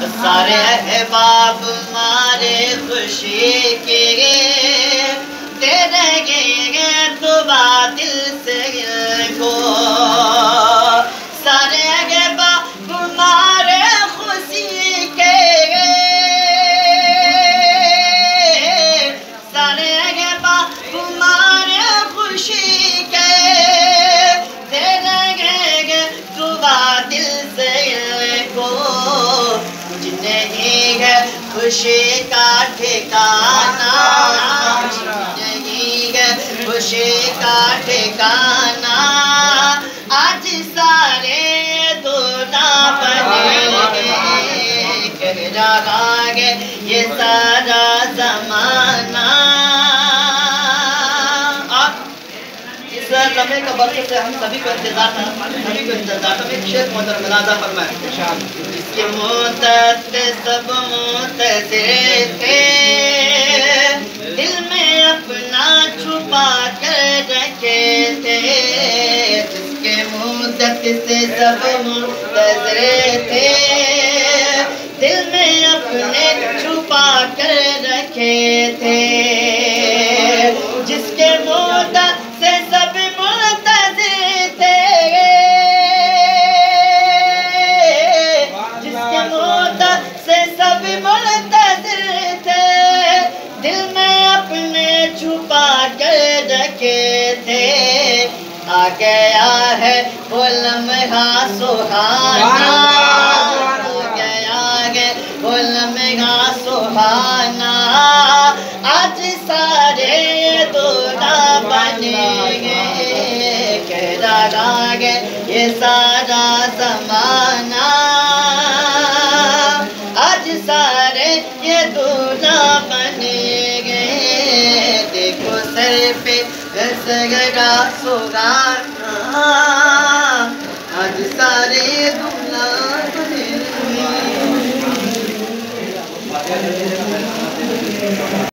सारे अहबाब मारे खुशी के दे देंगे दुआ दिल से को। सारे अहबाब मारे खुशी के, सारे अहबाब मारे खुशी के दे देंगे दुआ दिल से को। कुछ नहीं है खुशी का ठिकाना, नहीं है खुशी का ठिकाना। आज सारे दूना बनेंगे, कह रहा है ये सारा जमाना। इस लम्हे का वक्त से हम सभी को इंतजार था, सभी को इंतजार था। एक शेर मोहतरम मुलाजा फरमाए। इसके मुद्दत सब मुंतज़िर थे, दिल में अपना छुपा कर रखे थे। जिसके मुद्दत से सब मुंतज़िर थे, दिल में अपने छुपा कर रखे थे। जिसके मुद्दत से सब मुंतज़िर थे, जिसके मुद्दत से सब मुंतज़िर थे, दिल में अपने छुपा कर रखे थे। आ गया है वो लम्हा सुहाना, आ गया है वो लम्हा सुहाना। आज सारे दूल्हा बनेंगे, कह रहा है ये सारा जमाना। आज सारे ये दूल्हा बनेंगे। देखो सर पे सगरा सुहाना, आज सारे दूल्हा बनेंगे।